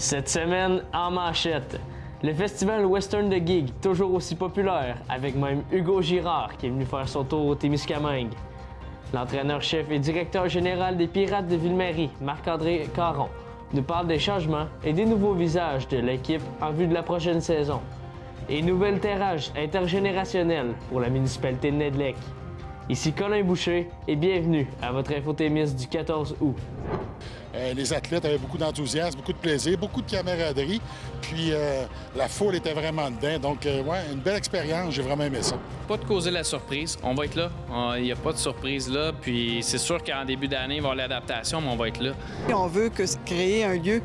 Cette semaine, en manchette, le festival Western de Gig, toujours aussi populaire, avec même Hugo Girard qui est venu faire son tour au Témiscamingue. L'entraîneur-chef et directeur général des Pirates de Ville-Marie, Marc-André Caron, nous parle des changements et des nouveaux visages de l'équipe en vue de la prochaine saison. Et nouvel terrage intergénérationnel pour la municipalité de Nedlec. Ici Colin Boucher et bienvenue à votre infotémis du 14 août. Les athlètes avaient beaucoup d'enthousiasme, beaucoup de plaisir, beaucoup de camaraderie. Puis la foule était vraiment dedans. Donc, une belle expérience. J'ai vraiment aimé ça. Pas de causer la surprise. On va être là. Il n'y a pas de surprise là. Puis c'est sûr qu'en début d'année, il va y avoir l'adaptation, mais on va être là. On veut créer un lieu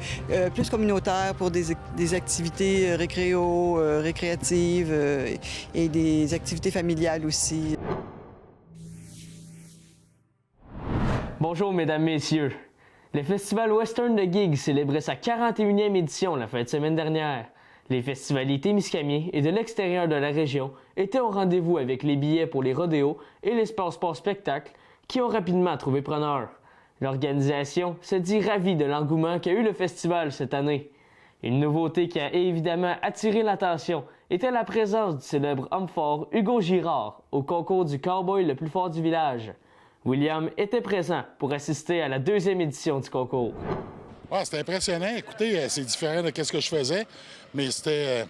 plus communautaire pour des activités récréatives et des activités familiales aussi. Bonjour mesdames, messieurs. Le Festival Western de Gig célébrait sa 41e édition la fin de semaine dernière. Les festivaliers témiscamiens et de l'extérieur de la région étaient au rendez-vous avec les billets pour les rodéos et les sport-spectacles qui ont rapidement trouvé preneur. L'organisation se dit ravie de l'engouement qu'a eu le festival cette année. Une nouveauté qui a évidemment attiré l'attention était la présence du célèbre homme fort Hugo Girard au concours du cowboy le plus fort du village. William était présent pour assister à la deuxième édition du concours. Ouais, c'était impressionnant. Écoutez, c'est différent de ce que je faisais, mais c'était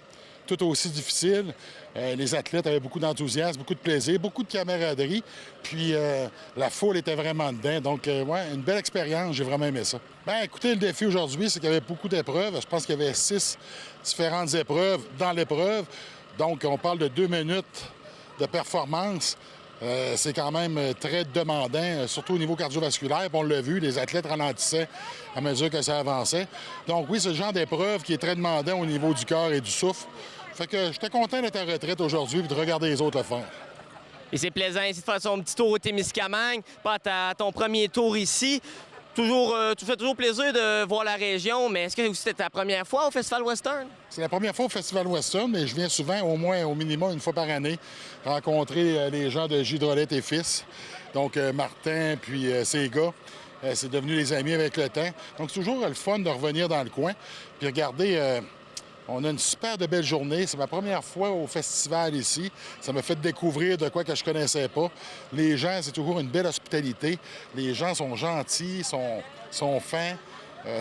tout aussi difficile. Les athlètes avaient beaucoup d'enthousiasme, beaucoup de plaisir, beaucoup de camaraderie. Puis la foule était vraiment dedans. Donc, une belle expérience. J'ai vraiment aimé ça. Bien, écoutez, le défi aujourd'hui, c'est qu'il y avait beaucoup d'épreuves. Je pense qu'il y avait 6 différentes épreuves dans l'épreuve. Donc, on parle de 2 minutes de performance. C'est quand même très demandant, surtout au niveau cardiovasculaire. Puis on l'a vu, les athlètes ralentissaient à mesure que ça avançait. Donc oui, c'est le genre d'épreuve qui est très demandant au niveau du cœur et du souffle. Fait que j'étais content d'être en retraite aujourd'hui et de regarder les autres le faire. Et c'est plaisant ici de faire son petit tour au Témiscamingue, pas à ton premier tour ici. Tu fais toujours plaisir de voir la région, mais est-ce que c'était ta première fois au Festival Western? C'est la première fois au Festival Western, mais je viens souvent, au moins, au minimum, une fois par année, rencontrer les gens de Gidrolette et Fils. Donc, Martin, puis ses gars. C'est devenu des amis avec le temps. Donc, c'est toujours le fun de revenir dans le coin. Puis, regardez, on a une super de belle journée. C'est ma première fois au festival ici. Ça m'a fait découvrir de quoi que je connaissais pas. Les gens, c'est toujours une belle hospitalité. Les gens sont gentils, sont fins,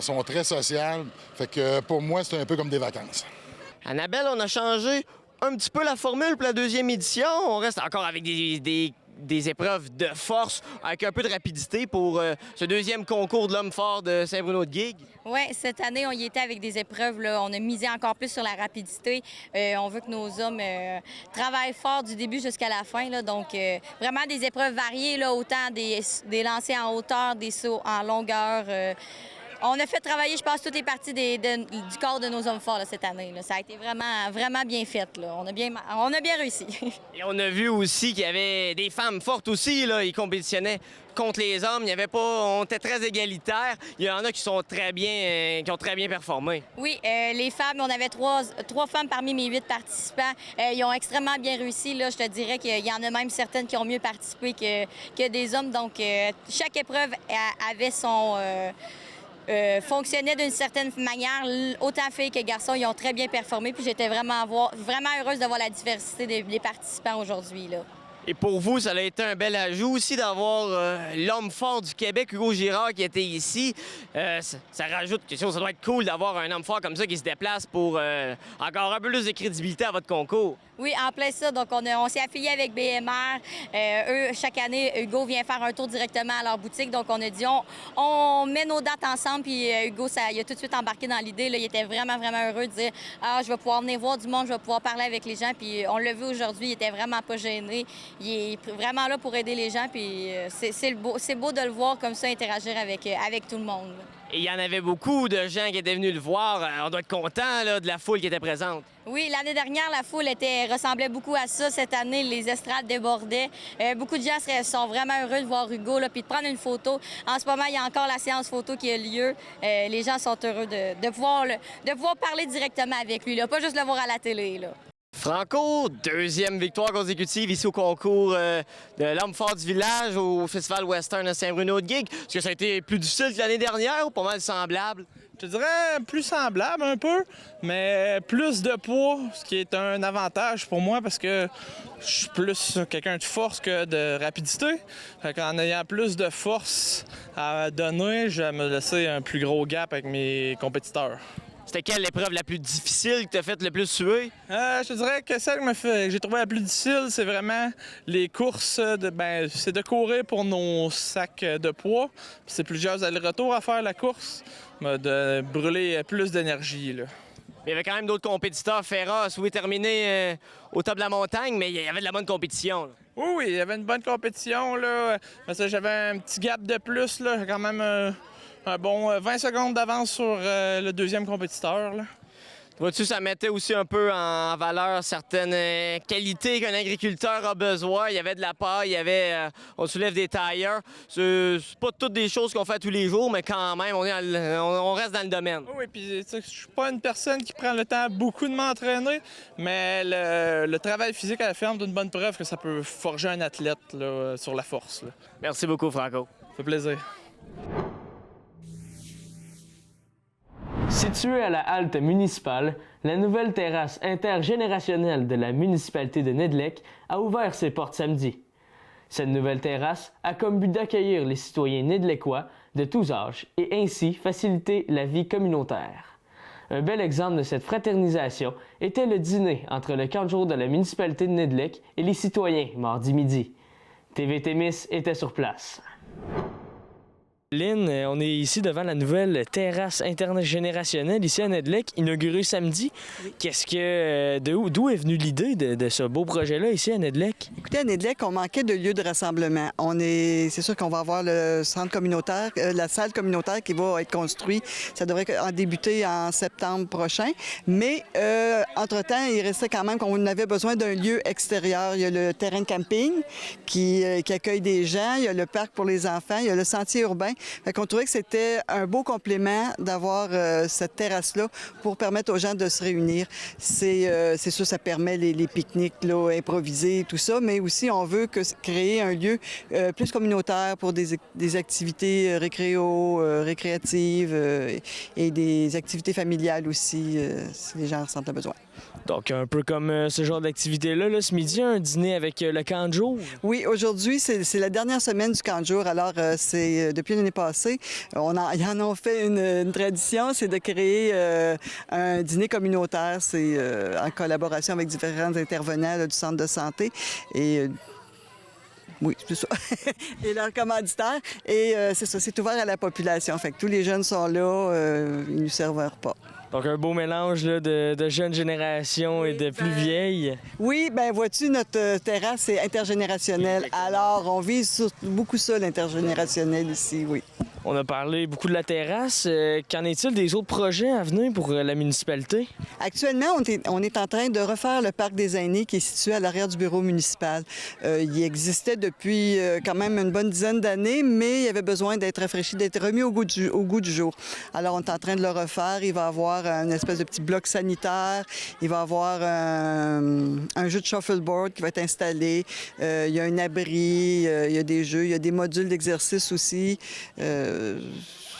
sont très sociaux. Fait que pour moi, c'est un peu comme des vacances. Annabelle, on a changé un petit peu la formule pour la deuxième édition. On reste encore avec des épreuves de force, avec un peu de rapidité pour ce deuxième concours de l'homme fort de Saint-Bruno-de-Guigue. Oui, cette année, on y était avec des épreuves. Là. On a misé encore plus sur la rapidité. On veut que nos hommes travaillent fort du début jusqu'à la fin. Là. Donc, vraiment des épreuves variées, là, autant des lancers en hauteur, des sauts en longueur. On a fait travailler, je pense, toutes les parties du corps de nos hommes forts là, cette année. Là. Ça a été vraiment bien fait. Là. On a bien réussi. Et on a vu aussi qu'il y avait des femmes fortes aussi. Là. Ils compétitionnaient contre les hommes. On était très égalitaires. Il y en a qui ont très bien performé. Oui, les femmes, on avait trois femmes parmi mes 8 participants. Ils ont extrêmement bien réussi. Là. Je te dirais qu'il y en a même certaines qui ont mieux participé que des hommes. Donc, chaque épreuve avait fonctionnait d'une certaine manière. Autant filles que garçons, ils ont très bien performé. Puis j'étais vraiment heureuse de voir la diversité des participants aujourd'hui. Là. Et pour vous, ça a été un bel ajout aussi d'avoir l'homme fort du Québec, Hugo Girard, qui était ici. Ça rajoute quelque chose. Ça doit être cool d'avoir un homme fort comme ça qui se déplace pour encore un peu plus de crédibilité à votre concours. Oui, en plein ça. Donc, on s'est affilié avec BMR. Eux, chaque année, Hugo vient faire un tour directement à leur boutique. Donc, on a dit, on met nos dates ensemble. Puis Hugo, il a tout de suite embarqué dans l'idée. Là. Il était vraiment heureux de dire, je vais pouvoir venir voir du monde, je vais pouvoir parler avec les gens. Puis on l'a vu aujourd'hui, il était vraiment pas gêné. Il est vraiment là pour aider les gens. Puis c'est beau de le voir comme ça, interagir avec tout le monde. Là. Et il y en avait beaucoup de gens qui étaient venus le voir. On doit être content là, de la foule qui était présente. Oui, l'année dernière, la foule ressemblait beaucoup à ça. Cette année, les estrades débordaient. Beaucoup de gens sont vraiment heureux de voir Hugo puis de prendre une photo. En ce moment, il y a encore la séance photo qui a lieu. Les gens sont heureux de pouvoir parler directement avec lui, là, pas juste le voir à la télé. Là. Franco, deuxième victoire consécutive ici au concours de l'homme fort du village au Festival Western de Saint-Bruno-de-Guigue. Est-ce que ça a été plus difficile que l'année dernière ou pas mal semblable? Je te dirais plus semblable un peu, mais plus de poids, ce qui est un avantage pour moi parce que je suis plus quelqu'un de force que de rapidité. Fait qu'en ayant plus de force à donner, je vais me laisser un plus gros gap avec mes compétiteurs. C'était quelle l'épreuve la plus difficile que tu as fait le plus suer? Je te dirais que celle que j'ai trouvée la plus difficile, c'est vraiment les courses. C'est de courir pour nos sacs de poids. Puis c'est plusieurs allers-retours à faire la course, mais de brûler plus d'énergie, là. Il y avait quand même d'autres compétiteurs féroces. Oui, terminé au top de la montagne, mais il y avait de la bonne compétition, là. Oui, il y avait une bonne compétition, là. Parce que j'avais un petit gap de plus, là. J'ai quand même un bon 20 secondes d'avance sur le deuxième compétiteur, là. Vois-tu, ça mettait aussi un peu en valeur certaines qualités qu'un agriculteur a besoin. Il y avait de la paille, il y avait, on soulève des tailleurs. C'est pas toutes des choses qu'on fait tous les jours, mais quand même, on reste dans le domaine. Oui, puis je suis pas une personne qui prend le temps beaucoup de m'entraîner, mais le travail physique à la ferme donne une bonne preuve que ça peut forger un athlète là, sur la force, là. Merci beaucoup, Franco. Ça fait plaisir. Située à la halte municipale, la nouvelle terrasse intergénérationnelle de la municipalité de Nedlec a ouvert ses portes samedi. Cette nouvelle terrasse a comme but d'accueillir les citoyens nedlecois de tous âges et ainsi faciliter la vie communautaire. Un bel exemple de cette fraternisation était le dîner entre le camp de jour de la municipalité de Nedlec et les citoyens mardi midi. TV Témis était sur place. Lynn, on est ici devant la nouvelle terrasse intergénérationnelle ici à Nedlec, inaugurée samedi. Oui. D'où est venue l'idée de ce beau projet-là ici à Nedlec? Écoutez, à Nedlec, on manquait de lieux de rassemblement. C'est sûr qu'on va avoir le centre communautaire, la salle communautaire qui va être construite. Ça devrait en débuter en septembre prochain. Mais, entre-temps, il restait quand même qu'on avait besoin d'un lieu extérieur. Il y a le terrain de camping qui accueille des gens. Il y a le parc pour les enfants. Il y a le sentier urbain. Fait qu'on trouvait que c'était un beau complément d'avoir cette terrasse-là pour permettre aux gens de se réunir. C'est sûr, ça permet les pique-niques là, improvisés, tout ça, mais aussi on veut créer un lieu plus communautaire pour des activités récréatives et des activités familiales aussi, si les gens ressentent le besoin. Donc, un peu comme ce genre d'activité-là, là, ce midi, un dîner avec le camp de jour. Oui, aujourd'hui, c'est la dernière semaine du camp de jour. Alors, c'est depuis l'année passée, ils en ont fait une tradition, c'est de créer un dîner communautaire. C'est en collaboration avec différents intervenants là, du centre de santé. Et oui, c'est ça. Et leurs commanditaires. Et c'est ça, c'est ouvert à la population. Fait que tous les jeunes sont là, ils nous servent un repas. Donc, un beau mélange là, de jeunes générations et de plus vieilles. Oui, bien, vois-tu, notre terrasse est intergénérationnelle. Alors, on vise beaucoup ça, l'intergénérationnel ici, oui. On a parlé beaucoup de la terrasse. Qu'en est-il des autres projets à venir pour la municipalité? Actuellement, on est en train de refaire le parc des aînés qui est situé à l'arrière du bureau municipal. Il existait depuis quand même une bonne dizaine d'années, mais il avait besoin d'être rafraîchi, d'être remis au goût du jour. Alors, on est en train de le refaire. Il va y avoir une espèce de petit bloc sanitaire. Il va y avoir un jeu de shuffleboard qui va être installé. Il y a un abri, il y a des jeux, il y a des modules d'exercice aussi.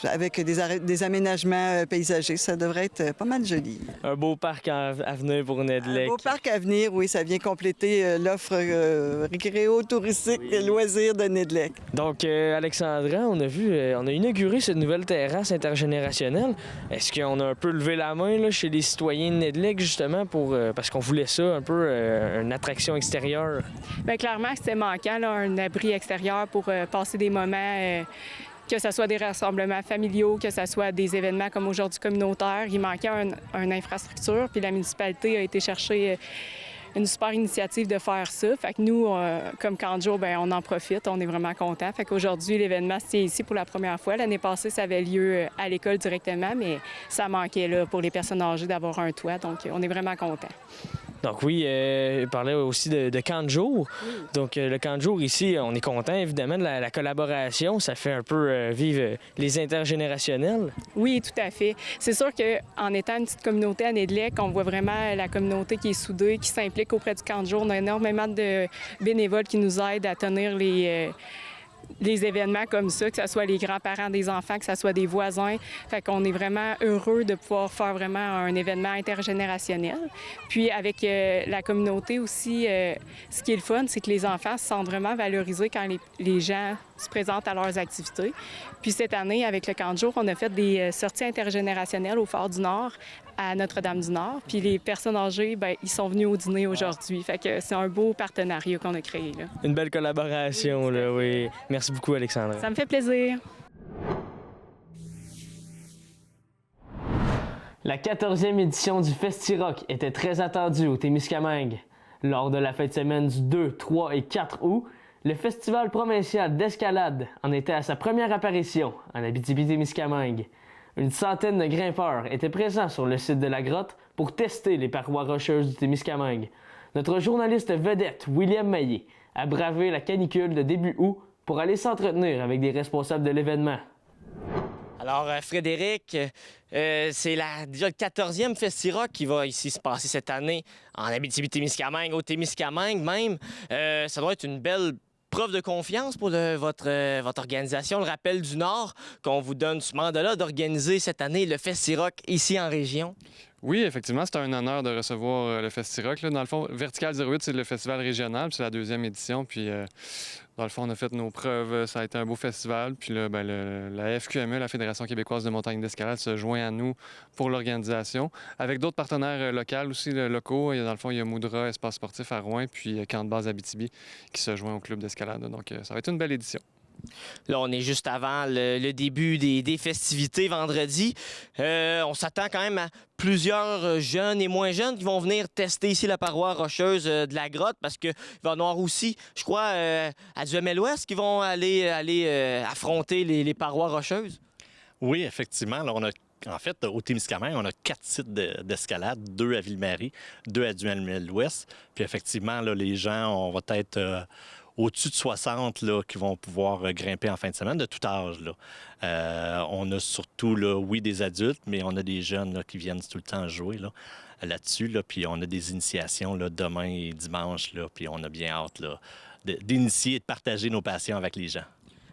Avec des aménagements paysagers. Ça devrait être pas mal joli. Un beau parc à venir pour Nedlec. Un beau parc à venir, oui. Ça vient compléter l'offre récréo-touristique et loisirs de Nedlec. Donc, Alexandra, on a inauguré cette nouvelle terrasse intergénérationnelle. Est-ce qu'on a un peu levé la main là, chez les citoyens de Nedlec, justement, parce qu'on voulait ça, un peu une attraction extérieure? Bien, clairement, c'était manquant, là, un abri extérieur pour passer des moments... que ce soit des rassemblements familiaux, que ce soit des événements comme aujourd'hui communautaires. Il manquait une infrastructure, puis la municipalité a été chercher une super initiative de faire ça. Fait que nous, comme camp de jour, bien, on en profite, on est vraiment contents. Fait qu'aujourd'hui, l'événement se tient ici pour la première fois. L'année passée, ça avait lieu à l'école directement, mais ça manquait là pour les personnes âgées d'avoir un toit, donc on est vraiment contents. Donc oui, il parlait aussi de camp de jour. Oui. Donc le camp de jour ici, on est content évidemment de la collaboration. Ça fait un peu vivre les intergénérationnels. Oui, tout à fait. C'est sûr qu'en étant une petite communauté à Nedlec, on voit vraiment la communauté qui est soudée, qui s'implique auprès du camp de jour. On a énormément de bénévoles qui nous aident à tenir des événements comme ça, que ce soit les grands-parents des enfants, que ce soit des voisins. Fait qu'on est vraiment heureux de pouvoir faire vraiment un événement intergénérationnel. Puis avec la communauté aussi, ce qui est le fun, c'est que les enfants se sentent vraiment valorisés quand les gens se présentent à leurs activités. Puis cette année, avec le camp de jour, on a fait des sorties intergénérationnelles au Fort du Nord, à Notre-Dame-du-Nord. Puis les personnes âgées, bien, ils sont venus au dîner aujourd'hui. Fait que c'est un beau partenariat qu'on a créé, là. Une belle collaboration, là, oui. Merci beaucoup, Alexandra. Ça me fait plaisir. La 14e édition du Festi-Rock était très attendue au Témiscamingue. Lors de la fin de semaine du 2, 3 et 4 août, le Festival provincial d'escalade en était à sa première apparition en Abitibi-Témiscamingue. Une centaine de grimpeurs étaient présents sur le site de la grotte pour tester les parois rocheuses du Témiscamingue. Notre journaliste vedette, William Maillé, a bravé la canicule de début août pour aller s'entretenir avec des responsables de l'événement. Alors, Frédéric, c'est déjà le 14e Festi-Rock qui va ici se passer cette année en Abitibi-Témiscamingue, au Témiscamingue même. Ça doit être une belle preuve de confiance pour votre organisation, le Rappel du Nord, qu'on vous donne ce mandat-là d'organiser cette année le Festi-Rock ici en région. Oui, effectivement, c'est un honneur de recevoir le Festi-Rock. Dans le fond, Vertical 08, c'est le festival régional, puis c'est la 2e édition. Puis, dans le fond, on a fait nos preuves. Ça a été un beau festival. Puis là, la FQME, la Fédération québécoise de montagne d'escalade, se joint à nous pour l'organisation. Avec d'autres partenaires locaux aussi, locaux. Dans le fond, il y a Moudra, Espace sportif à Rouen, puis Camp de base Abitibi qui se joint au club d'escalade. Donc, ça va être une belle édition. Là, on est juste avant le début des festivités vendredi. On s'attend quand même à plusieurs jeunes et moins jeunes qui vont venir tester ici la paroi rocheuse de la grotte parce qu'il va y en avoir aussi, je crois, à Duhamel-Ouest qui vont aller affronter les parois rocheuses. Oui, effectivement. Là, en fait, au Témiscamingue, on a 4 sites d'escalade, 2 à Ville-Marie, 2 à Duhamel-Ouest. Puis effectivement, là, les gens, on va être au-dessus de 60 là, qui vont pouvoir grimper en fin de semaine, de tout âge. Là. On a surtout, là, oui, des adultes, mais on a des jeunes là, qui viennent tout le temps jouer là-dessus. Là, puis on a des initiations là, demain et dimanche, là, puis on a bien hâte là, d'initier et de partager nos passions avec les gens.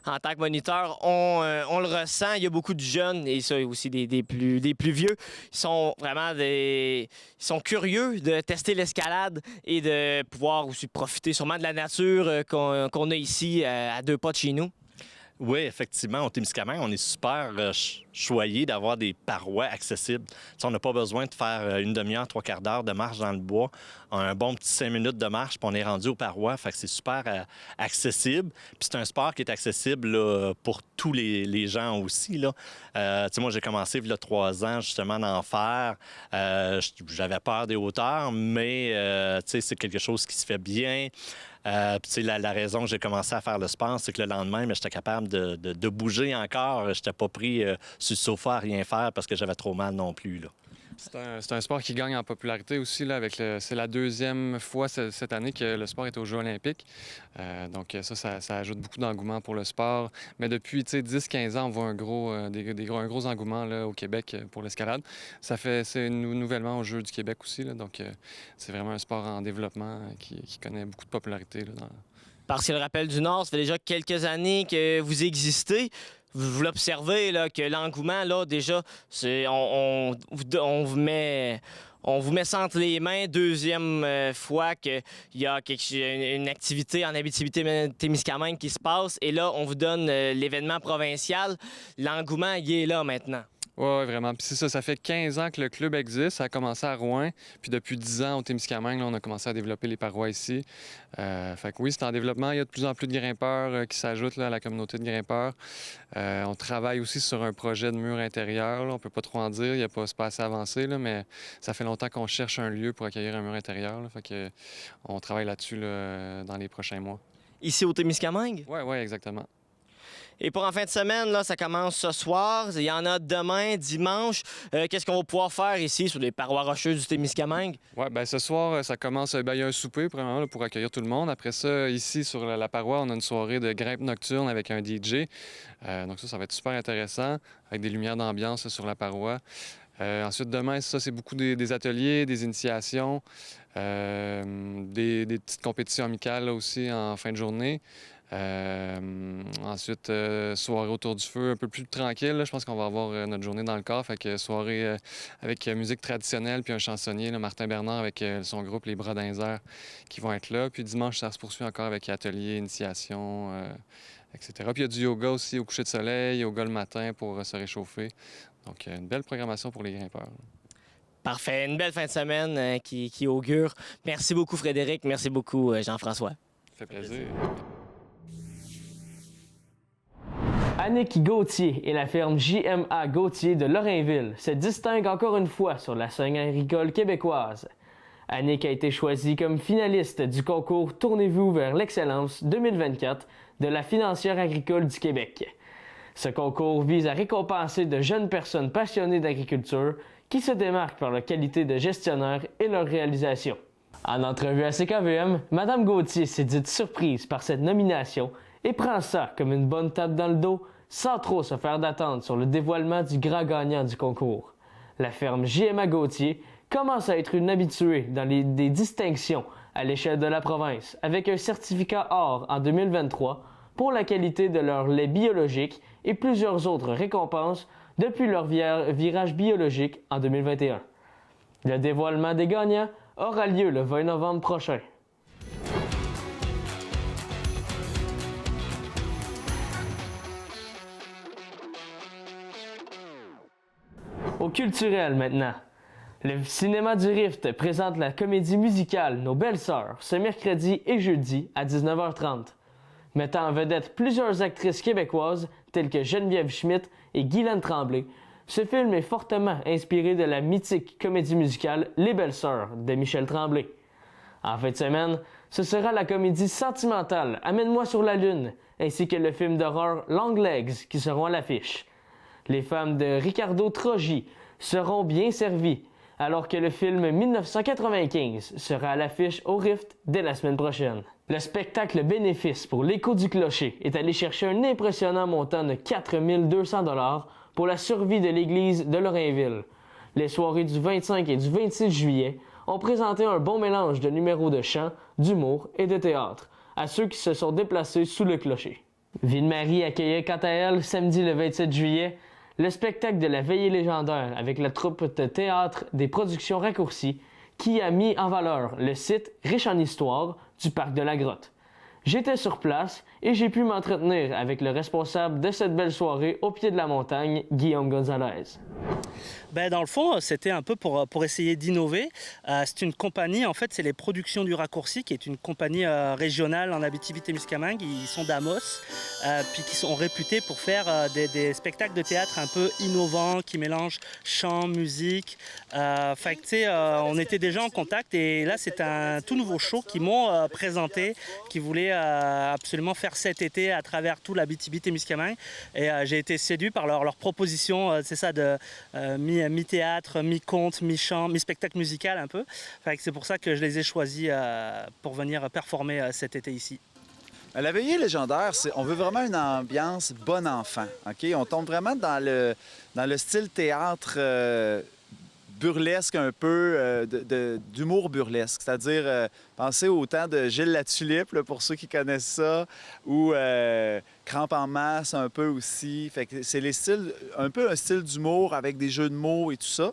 En tant que moniteur, on le ressent. Il y a beaucoup de jeunes et ça aussi des plus vieux. Ils sont vraiment ils sont curieux de tester l'escalade et de pouvoir aussi profiter sûrement de la nature qu'on a ici à 2 pas de chez nous. Oui, effectivement, au Témiscamingue, on est super choyés d'avoir des parois accessibles. T'sais, on n'a pas besoin de faire une demi-heure, 3/4 d'heure de marche dans le bois. On a un bon petit 5 minutes de marche, puis on est rendu aux parois. Fait que c'est super accessible. Puis c'est un sport qui est accessible là, pour tous les gens aussi. Là. Moi, j'ai commencé il y a 3 ans justement d'en faire. J'avais peur des hauteurs, mais c'est quelque chose qui se fait bien. La raison que j'ai commencé à faire le sport, c'est que le lendemain, j'étais capable de bouger encore. Je n'étais pas pris sur le sofa à rien faire parce que j'avais trop mal non plus. Là. C'est un sport qui gagne en popularité aussi. Là, c'est la 2e fois cette année que le sport est aux Jeux olympiques. Donc ça ajoute beaucoup d'engouement pour le sport. Mais depuis 10-15 ans, on voit un gros engouement là, au Québec pour l'escalade. C'est nouvellement aux Jeux du Québec aussi. Là, donc c'est vraiment un sport en développement qui connaît beaucoup de popularité. Là, Parce que le Rappel du Nord, ça fait déjà quelques années que vous existez. Vous l'observez, là, que l'engouement, là, déjà, on vous met ça entre les mains. 2e fois qu'il y a une activité en Abitibi-Témiscamingue qui se passe. Et là, on vous donne l'événement provincial. L'engouement, il est là maintenant. Oui, vraiment. Puis c'est ça fait 15 ans que le club existe. Ça a commencé à Rouen. Puis depuis 10 ans, au Témiscamingue, là, on a commencé à développer les parois ici. Fait que oui, c'est en développement. Il y a de plus en plus de grimpeurs qui s'ajoutent là, à la communauté de grimpeurs. On travaille aussi sur un projet de mur intérieur. Là. On peut pas trop en dire. C'est pas assez avancé, là, mais ça fait longtemps qu'on cherche un lieu pour accueillir un mur intérieur. Là. Fait que on travaille là-dessus là, dans les prochains mois. Ici au Témiscamingue? Oui, exactement. Et pour en fin de semaine, là, ça commence ce soir. Il y en a demain, dimanche. Qu'est-ce qu'on va pouvoir faire ici sur les parois rocheuses du Témiscamingue? Oui, bien ce soir, ça commence. Il y a un souper premièrement, là, pour accueillir tout le monde. Après ça, ici, sur la paroi, on a une soirée de grimpe nocturne avec un DJ. Donc ça va être super intéressant, avec des lumières d'ambiance là, sur la paroi. Ensuite, demain, c'est beaucoup des ateliers, des initiations, des petites compétitions amicales là, aussi en fin de journée. Ensuite, soirée autour du feu, un peu plus tranquille. Là. Je pense qu'on va avoir notre journée dans le corps. Fait que soirée avec musique traditionnelle, puis un chansonnier, là, Martin Bernard, avec son groupe Les Bras dans les airs, qui vont être là. Puis dimanche, ça se poursuit encore avec atelier, initiation, etc. Puis il y a du yoga aussi au coucher de soleil, yoga le matin pour se réchauffer. Donc, une belle programmation pour les grimpeurs. Parfait. Une belle fin de semaine qui augure. Merci beaucoup, Frédéric. Merci beaucoup, Jean-François. Ça fait plaisir. Annick Gauthier et la ferme JMA Gauthier de Lorrainville se distinguent encore une fois sur la scène agricole québécoise. Annick a été choisie comme finaliste du concours Tournez-vous vers l'excellence 2024 de la Financière agricole du Québec. Ce concours vise à récompenser de jeunes personnes passionnées d'agriculture qui se démarquent par leur qualité de gestionnaire et leur réalisation. En entrevue à CKVM, Mme Gauthier s'est dite surprise par cette nomination et prend ça comme une bonne tape dans le dos sans trop se faire d'attente sur le dévoilement du grand gagnant du concours. La ferme JMA Gauthier commence à être une habituée dans des distinctions à l'échelle de la province avec un certificat or en 2023 pour la qualité de leur lait biologique et plusieurs autres récompenses depuis leur virage biologique en 2021. Le dévoilement des gagnants aura lieu le 20 novembre prochain. Au culturel maintenant. Le cinéma du Rift présente la comédie musicale Nos Belles Sœurs ce mercredi et jeudi à 19h30. Mettant en vedette plusieurs actrices québécoises telles que Geneviève Schmidt et Guylaine Tremblay, ce film est fortement inspiré de la mythique comédie musicale Les Belles Sœurs de Michel Tremblay. En fin de semaine, ce sera la comédie sentimentale Amène-moi sur la lune, ainsi que le film d'horreur Long Legs qui seront à l'affiche. Les femmes de Ricardo Trogi seront bien servies, alors que le film 1995 sera à l'affiche au Rift dès la semaine prochaine. Le spectacle bénéfice pour l'Écho du Clocher est allé chercher un impressionnant montant de 4 200 $ pour la survie de l'église de Lorrainville. Les soirées du 25 et du 26 juillet ont présenté un bon mélange de numéros de chant, d'humour et de théâtre à ceux qui se sont déplacés sous le clocher. Ville-Marie accueillait quant à elle, samedi le 27 juillet, le spectacle de la veillée légendaire avec la troupe de théâtre des productions raccourcies qui a mis en valeur le site riche en histoire du parc de la Grotte. J'étais sur place et j'ai pu m'entretenir avec le responsable de cette belle soirée au pied de la montagne, Guillaume Gonzalez. Dans le fond, c'était un peu pour essayer d'innover. C'est une compagnie, en fait, c'est les Productions du Raccourci, qui est une compagnie régionale en Abitibi-Témiscamingue. Ils sont d'Amos, puis qui sont réputés pour faire des spectacles de théâtre un peu innovants, qui mélangent chant, musique. On était déjà en contact et là, c'est un tout nouveau show qu'ils m'ont présenté, qui voulait absolument faire cet été à travers tout l'Abitibi-Témiscamingue. Et j'ai été séduit par leur proposition, c'est ça, de mi-théâtre, mi-conte, mi-chant, mi-spectacle musical un peu. C'est pour ça que je les ai choisis pour venir performer cet été ici. La veillée légendaire, on veut vraiment une ambiance bon enfant. Okay? On tombe vraiment dans le style théâtre burlesque un peu, d'humour burlesque. C'est-à-dire, pensez au temps de Gilles Latulippe, là, pour ceux qui connaissent ça, ou Crampe en masse un peu aussi. Fait que c'est un peu un style d'humour avec des jeux de mots et tout ça.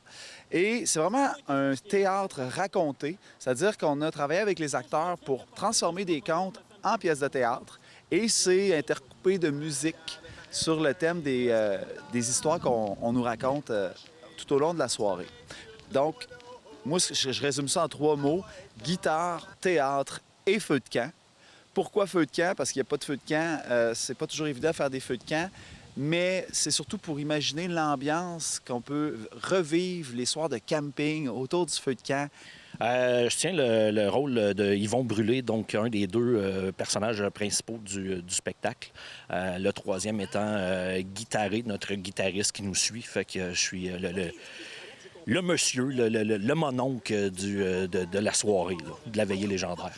Et c'est vraiment un théâtre raconté, c'est-à-dire qu'on a travaillé avec les acteurs pour transformer des contes en pièces de théâtre et c'est intercoupé de musique sur le thème des histoires qu'on nous raconte tout au long de la soirée. Donc, moi, je résume ça en 3 mots. Guitare, théâtre et feu de camp. Pourquoi feu de camp? Parce qu'il n'y a pas de feu de camp. C'est pas toujours évident de faire des feux de camp. Mais c'est surtout pour imaginer l'ambiance qu'on peut revivre les soirs de camping autour du feu de camp. Je tiens le rôle de Yvon Brûlé, donc un des 2 personnages principaux du spectacle. Le 3e étant Guitaré, notre guitariste qui nous suit. Fait que je suis le monsieur, le mononcle de la soirée, là, de la veillée légendaire.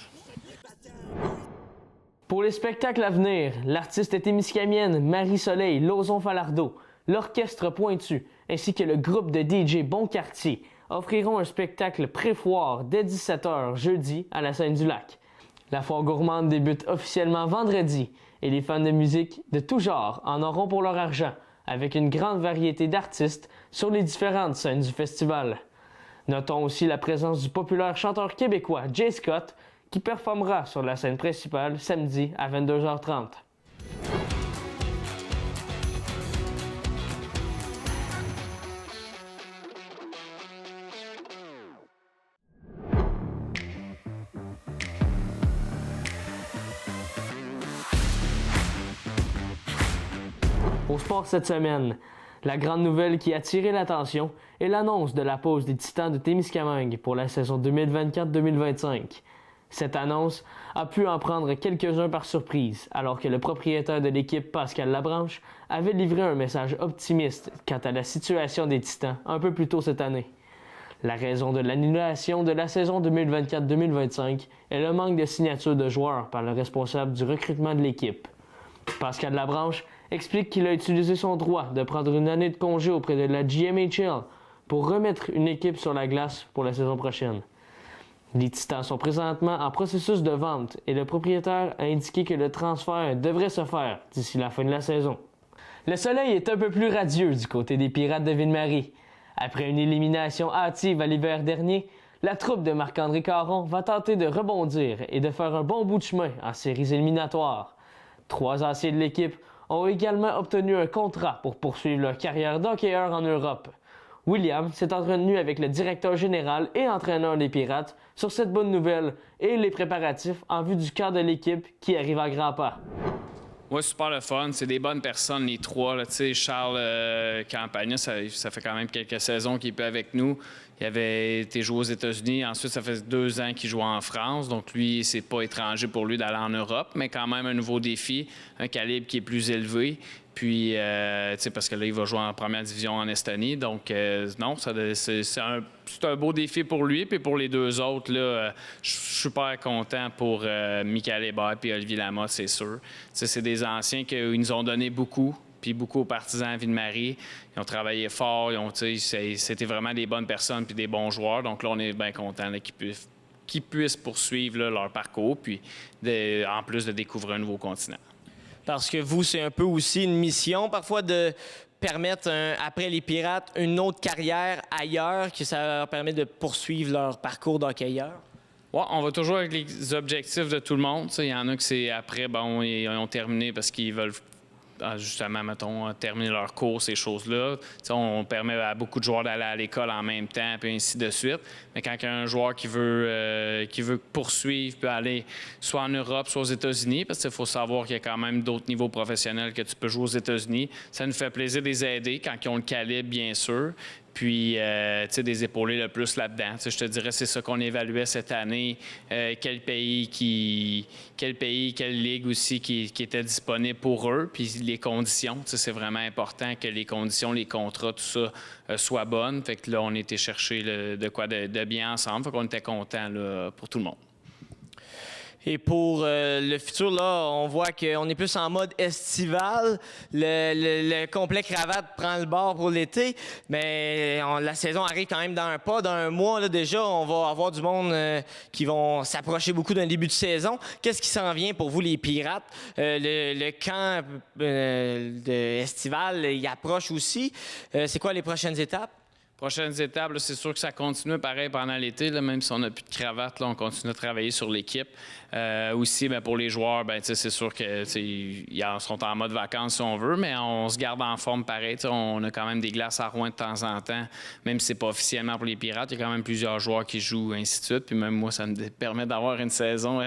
Pour les spectacles à venir, l'artiste témiscamienne Marie-Soleil Lauzon-Falardeau, l'Orchestre Pointu ainsi que le groupe de DJ Bon Quartier offriront un spectacle pré-foire dès 17h jeudi à la Scène du Lac. La foire gourmande débute officiellement vendredi et les fans de musique de tout genre en auront pour leur argent, avec une grande variété d'artistes sur les différentes scènes du festival. Notons aussi la présence du populaire chanteur québécois Jay Scott, qui performera sur la scène principale samedi à 22h30. Au sport cette semaine, la grande nouvelle qui a attiré l'attention est l'annonce de la pause des Titans de Témiscamingue pour la saison 2024-2025. Cette annonce a pu en prendre quelques-uns par surprise, alors que le propriétaire de l'équipe, Pascal Labranche, avait livré un message optimiste quant à la situation des Titans un peu plus tôt cette année. La raison de l'annulation de la saison 2024-2025 est le manque de signature de joueurs par le responsable du recrutement de l'équipe. Pascal Labranche explique qu'il a utilisé son droit de prendre une année de congé auprès de la GMHL pour remettre une équipe sur la glace pour la saison prochaine. Les Titans sont présentement en processus de vente et le propriétaire a indiqué que le transfert devrait se faire d'ici la fin de la saison. Le soleil est un peu plus radieux du côté des Pirates de Ville-Marie. Après une élimination hâtive à l'hiver dernier, la troupe de Marc-André Caron va tenter de rebondir et de faire un bon bout de chemin en séries éliminatoires. 3 anciens de l'équipe ont également obtenu un contrat pour poursuivre leur carrière d'hockeyeur en Europe. William s'est entretenu avec le directeur général et entraîneur des Pirates sur cette bonne nouvelle et les préparatifs en vue du quart de l'équipe qui arrive à grands pas. Ouais, super le fun. C'est des bonnes personnes, les trois. Là. Charles Campagna, ça fait quand même quelques saisons qu'il est plus avec nous. Il avait été joué aux États-Unis. Ensuite, ça fait 2 ans qu'il joue en France. Donc, lui, c'est pas étranger pour lui d'aller en Europe, mais quand même un nouveau défi, un calibre qui est plus élevé. Puis, parce que là, il va jouer en première division en Estonie. Donc, non, c'est un beau défi pour lui. Puis pour les 2 autres, là, je suis super content pour Michael Hébert et Olivier Lamotte, c'est sûr. C'est des anciens qui nous ont donné beaucoup. Puis beaucoup aux partisans à Ville-Marie. Ils ont travaillé fort. C'était vraiment des bonnes personnes puis des bons joueurs. Donc là, on est bien contents qu'ils puissent poursuivre là, leur parcours. Puis, en plus de découvrir un nouveau continent. Parce que vous, c'est un peu aussi une mission, parfois, de permettre, après les Pirates, une autre carrière ailleurs, que ça leur permet de poursuivre leur parcours d'hockeyeur? Ouais, on va toujours avec les objectifs de tout le monde. Il y en a que c'est après, ils ont terminé parce qu'ils veulent justement, mettons, terminer leur cours, ces choses-là. On permet à beaucoup de joueurs d'aller à l'école en même temps, puis ainsi de suite. Mais quand il y a un joueur qui veut poursuivre, peut aller soit en Europe, soit aux États-Unis, parce qu'il faut savoir qu'il y a quand même d'autres niveaux professionnels que tu peux jouer aux États-Unis. Ça nous fait plaisir de les aider quand ils ont le calibre, bien sûr. Puis, des épaulés le plus là-dedans. Je te dirais, c'est ça qu'on évaluait cette année. Quel pays, quelle ligue aussi qui était disponible pour eux. Puis les conditions, c'est vraiment important que les conditions, les contrats, tout ça soient bonnes. Fait que là, on était chercher de bien ensemble. Fait qu'on était contents pour tout le monde. Et pour le futur, là, on voit qu'on est plus en mode estival. Le complet cravate prend le bord pour l'été, mais la saison arrive quand même dans un mois. Là, déjà, on va avoir du monde qui vont s'approcher beaucoup d'un début de saison. Qu'est-ce qui s'en vient pour vous, les Pirates? Le camp estival, il approche aussi. C'est quoi les prochaines étapes? Prochaines étapes, c'est sûr que ça continue pareil pendant l'été, là, même si on n'a plus de cravate, là, on continue à travailler sur l'équipe. Aussi, pour les joueurs, c'est sûr qu'ils sont en mode vacances si on veut, mais on se garde en forme pareil. On a quand même des glaces à Rouen de temps en temps, même si c'est pas officiellement pour les Pirates. Il y a quand même plusieurs joueurs qui jouent, ainsi de suite. Puis même moi, ça me permet d'avoir une saison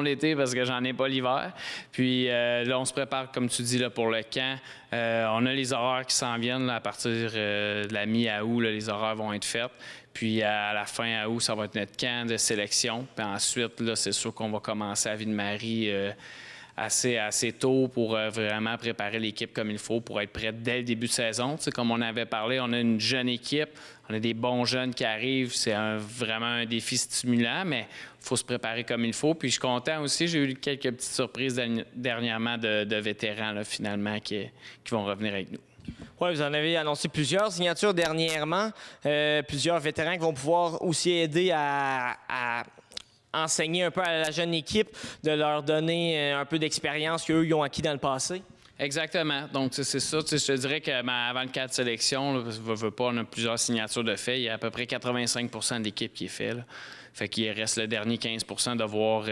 l'été parce que j'en ai pas l'hiver. Puis là, on se prépare, comme tu dis, là, pour le camp. On a les horaires qui s'en viennent là, à partir de la mi-août, les horaires vont être faits. Puis à la fin août, ça va être notre camp de sélection. Puis ensuite, là, c'est sûr qu'on va commencer à Ville-Marie assez tôt pour vraiment préparer l'équipe comme il faut pour être prêt dès le début de saison. Tu sais, comme on avait parlé, on a une jeune équipe, on a des bons jeunes qui arrivent. C'est vraiment un défi stimulant, mais il faut se préparer comme il faut. Puis je suis content aussi, j'ai eu quelques petites surprises dernièrement de vétérans là, finalement qui vont revenir avec nous. Oui, vous en avez annoncé plusieurs signatures dernièrement. Plusieurs vétérans qui vont pouvoir aussi aider à enseigner un peu à la jeune équipe, de leur donner un peu d'expérience qu'eux ils ont acquis dans le passé? Exactement. Donc, c'est ça. Je te dirais qu'avant le cas de sélection, là, on a plusieurs signatures de fait. Il y a à peu près 85 de l'équipe qui est fait. Là. Fait qu'il reste le dernier 15 de voir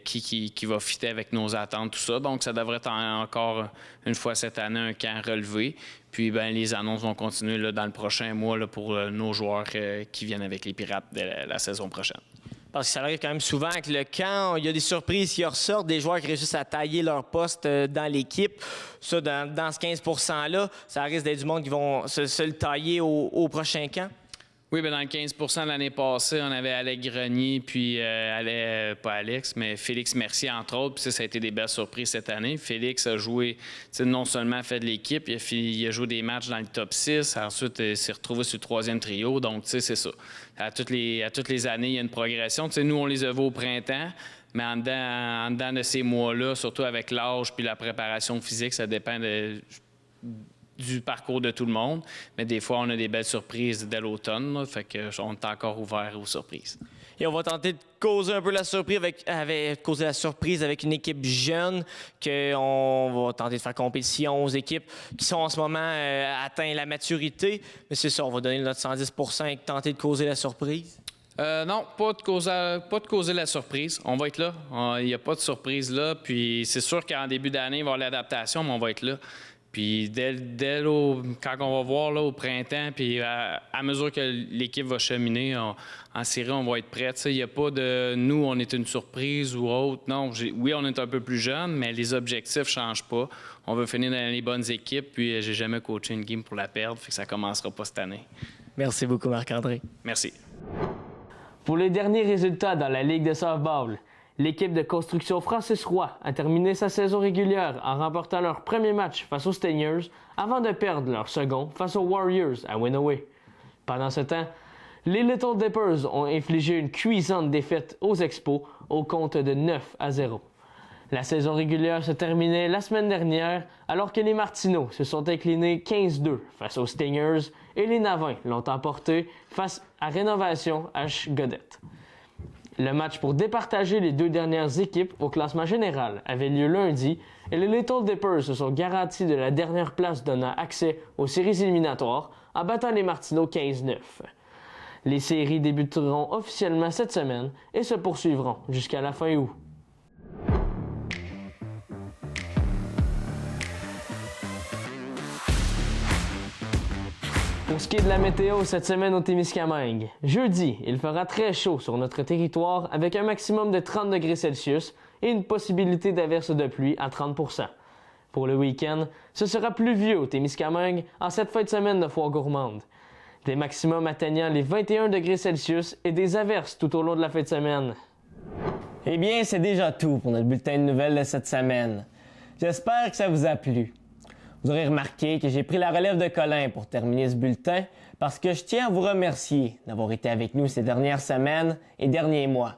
qui va fitter avec nos attentes, tout ça. Donc, ça devrait être encore une fois cette année un camp relevé. Puis, ben, les annonces vont continuer là, dans le prochain mois là, pour nos joueurs qui viennent avec les Pirates de la saison prochaine. Parce que ça arrive quand même souvent que le camp, il y a des surprises qui ressortent, des joueurs qui réussissent à tailler leur poste dans l'équipe. Ça, dans ce 15 %-là, ça risque d'être du monde qui vont se le tailler au prochain camp. Oui, bien dans le 15 de l'année passée, on avait Alex Grenier, puis pas Alex, mais Félix Mercier, entre autres. Puis ça a été des belles surprises cette année. Félix a joué, non seulement fait de l'équipe, il a joué des matchs dans le top 6. Ensuite, il s'est retrouvé sur le 3e trio. Donc, c'est ça. À toutes les années, il y a une progression. Nous, on les a vus au printemps. Mais en dedans de ces mois-là, surtout avec l'âge puis la préparation physique, ça dépend du parcours de tout le monde. Mais des fois, on a des belles surprises dès l'automne. Là, fait qu'on est encore ouvert aux surprises. Et on va tenter de causer un peu la surprise avec une équipe jeune, qu'on va tenter de faire compétition aux équipes qui sont en ce moment atteints la maturité. Mais c'est ça, on va donner notre 110 % et tenter de causer la surprise. Non, pas de causer la surprise. On va être là. Il n'y a pas de surprise là. Puis c'est sûr qu'en début d'année, il va y avoir l'adaptation, mais on va être là. Puis quand on va voir là, au printemps, puis à mesure que l'équipe va cheminer en série, on va être prêt. Il n'y a pas de « nous, on est une surprise » ou autre. Non, oui, on est un peu plus jeune, mais les objectifs ne changent pas. On veut finir dans les bonnes équipes, puis j'ai jamais coaché une game pour la perdre, fait que ça ne commencera pas cette année. Merci beaucoup, Marc-André. Merci. Pour les derniers résultats dans la Ligue de softball, l'équipe de construction Francis Roy a terminé sa saison régulière en remportant leur premier match face aux Stingers avant de perdre leur second face aux Warriors à Winaway. Pendant ce temps, les Little Dippers ont infligé une cuisante défaite aux Expos au compte de 9-0. La saison régulière se terminait la semaine dernière alors que les Martineaux se sont inclinés 15-2 face aux Stingers et les Navins l'ont emporté face à Rénovation H. Godette. Le match pour départager les deux dernières équipes au classement général avait lieu lundi et les Little Dippers se sont garantis de la dernière place donnant accès aux séries éliminatoires en battant les Martineaux 15-9. Les séries débuteront officiellement cette semaine et se poursuivront jusqu'à la fin août. Pour ce qui est de la météo cette semaine au Témiscamingue, jeudi, il fera très chaud sur notre territoire avec un maximum de 30 degrés Celsius et une possibilité d'averse de pluie à 30 %. Pour le week-end, ce sera pluvieux au Témiscamingue en cette fin de semaine de foire gourmande. Des maximums atteignant les 21 degrés Celsius et des averses tout au long de la fin de semaine. Eh bien, c'est déjà tout pour notre bulletin de nouvelles de cette semaine. J'espère que ça vous a plu. Vous aurez remarqué que j'ai pris la relève de Colin pour terminer ce bulletin parce que je tiens à vous remercier d'avoir été avec nous ces dernières semaines et derniers mois.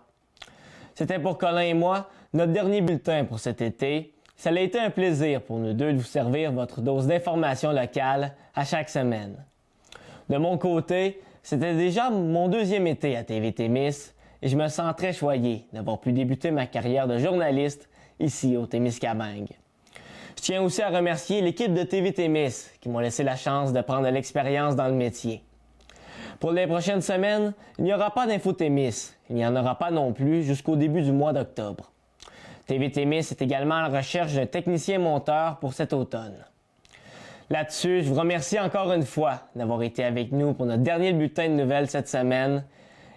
C'était pour Colin et moi notre dernier bulletin pour cet été. Ça a été un plaisir pour nous deux de vous servir votre dose d'informations locales à chaque semaine. De mon côté, c'était déjà mon deuxième été à TV Témis et je me sens très choyé d'avoir pu débuter ma carrière de journaliste ici au Témiscamingue. Je tiens aussi à remercier l'équipe de TV Témis qui m'ont laissé la chance de prendre de l'expérience dans le métier. Pour les prochaines semaines, il n'y aura pas d'Info Témis. Il n'y en aura pas non plus jusqu'au début du mois d'octobre. TV Témis est également à la recherche d'un technicien monteur pour cet automne. Là-dessus, je vous remercie encore une fois d'avoir été avec nous pour notre dernier bulletin de nouvelles cette semaine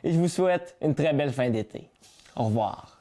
et je vous souhaite une très belle fin d'été. Au revoir.